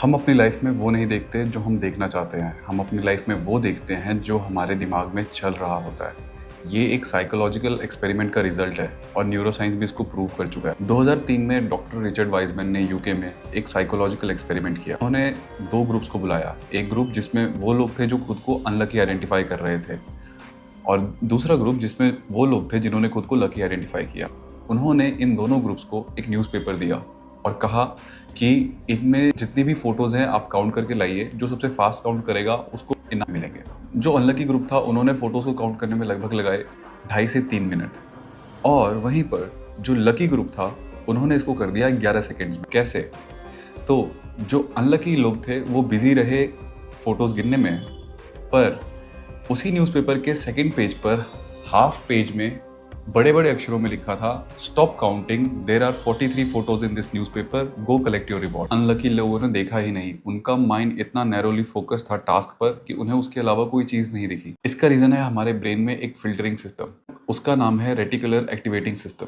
हम अपनी लाइफ में वो नहीं देखते जो हम देखना चाहते हैं। हम अपनी लाइफ में वो देखते हैं जो हमारे दिमाग में चल रहा होता है। ये एक साइकोलॉजिकल एक्सपेरिमेंट का रिजल्ट है और न्यूरोसाइंस भी इसको प्रूव कर चुका है। 2003 में डॉक्टर रिचर्ड वाइजमैन ने यूके में एक साइकोलॉजिकल एक्सपेरिमेंट किया। उन्होंने दो ग्रुप्स को बुलाया। एक ग्रुप जिसमें वो लोग थे जो खुद को अनलकी आइडेंटिफाई कर रहे थे और दूसरा ग्रुप जिसमें वो लोग थे जिन्होंने खुद को लकी आइडेंटिफाई किया। उन्होंने इन दोनों ग्रुप्स को एक न्यूज़पेपर दिया और कहा कि इनमें जितनी भी फोटोज़ हैं आप काउंट करके लाइए, जो सबसे फास्ट काउंट करेगा उसको इनाम मिलेंगे। जो अनलकी ग्रुप था उन्होंने फ़ोटोज़ को काउंट करने में लगभग लगाए 2.5 से 3 मिनट और वहीं पर जो लकी ग्रुप था उन्होंने इसको कर दिया 11 सेकेंड्स में। कैसे? तो जो अनलकी लोग थे वो बिज़ी रहे फ़ोटोज़ गिनने में, पर उसी न्यूज़पेपर के सेकंड पेज पर हाफ पेज में बड़े-बड़े अक्षरों में लिखा था, stop counting, there are 43 photos in this newspaper, go collect your reward. Unlucky लोगों ने देखा ही नहीं। उनका माइंड इतना नैरोली फोकस था टास्क पर कि उन्हें उसके अलावा कोई चीज़ नहीं दिखी। इसका रीज़न है हमारे ब्रेन में एक फ़िल्टरिंग सिस्टम, उसका नाम है रेटिकुलर एक्टिवेटिंग सिस्टम।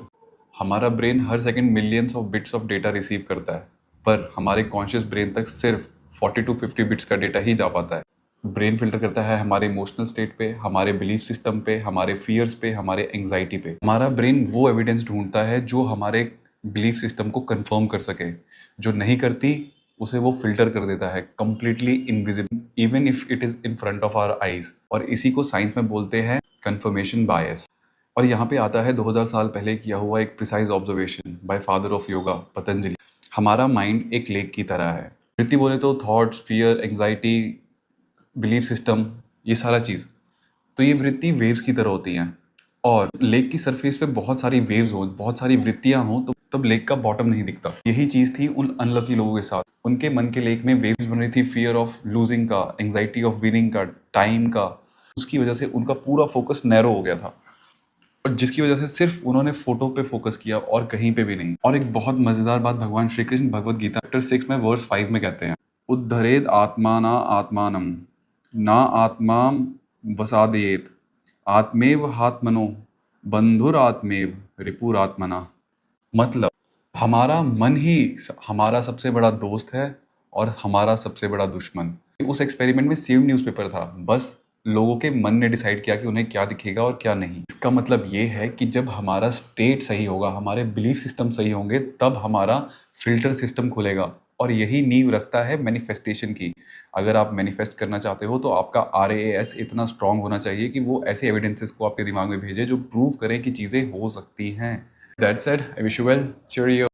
हमारा brain her second millions of bits of data receive करता है, पर हमारे कॉन्शियस ब्रेन तक सिर्फ 40 टू 50 बिट्स का डेटा ही जा पाता है। ब्रेन फिल्टर करता है हमारे इमोशनल स्टेट पे, हमारे बिलीफ सिस्टम पे, हमारे फियर्स पे, हमारे एंग्जाइटी पे। हमारा ब्रेन वो एविडेंस ढूंढता है जो हमारे बिलीफ सिस्टम को कंफर्म कर सके। जो नहीं करती उसे वो फिल्टर कर देता है, completely invisible even if it is in front of our eyes. और इसी को साइंस में बोलते हैं कंफर्मेशन बायस। और यहाँ पे आता है 2000 साल पहले किया हुआ एक precise observation bye father of yoga Patanjali. हमारा माइंड एक लेक की तरह है। वृत्ति बोले तो thoughts, fear, anxiety, belief system, ये सारा चीज़। तो ये वृत्ति वेव्स की तरह होती हैं और लेक की सरफेस पे बहुत सारी वेव्स हो, बहुत सारी वृत्तियां हो, तो तब लेक का बॉटम नहीं दिखता। यही चीज़ थी उन अनलकी लोगों के साथ। उनके मन के लेक में वेव्स बन रही थी, फियर ऑफ लूजिंग का, एंग्जाइटी ऑफ विनिंग का, टाइम का। उसकी वजह से उनका पूरा फोकस नैरो हो गया था और जिसकी वजह से सिर्फ उन्होंने फोटो पे फोकस किया और कहीं पे भी नहीं। और एक बहुत मजेदार बात भगवान श्री कृष्ण भगवत गीता चैप्टर 6 में वर्स 5 में कहते हैं, उद्धरेद आत्माना आत्मानम ना आत्मा वसादयेत आत्मेव हात्मनो बंधुरात्मेव रिपुरात्मना। मतलब हमारा मन ही हमारा सबसे बड़ा दोस्त है और हमारा सबसे बड़ा दुश्मन। उस एक्सपेरिमेंट में सेम न्यूज़पेपर था, बस लोगों के मन ने डिसाइड किया कि उन्हें क्या दिखेगा और क्या नहीं। इसका मतलब ये है कि जब हमारा स्टेट सही होगा, हमारे बिलीफ सिस्टम सही होंगे, तब हमारा फिल्टर सिस्टम खुलेगा। और यही नींव रखता है मैनिफेस्टेशन की। अगर आप मैनिफेस्ट करना चाहते हो तो आपका RAS इतना स्ट्रांग होना चाहिए कि वो ऐसे एविडेंसेस को आपके दिमाग में भेजे जो प्रूव करें कि चीज़ें हो सकती हैं। That said, I wish you well, चीयरियो।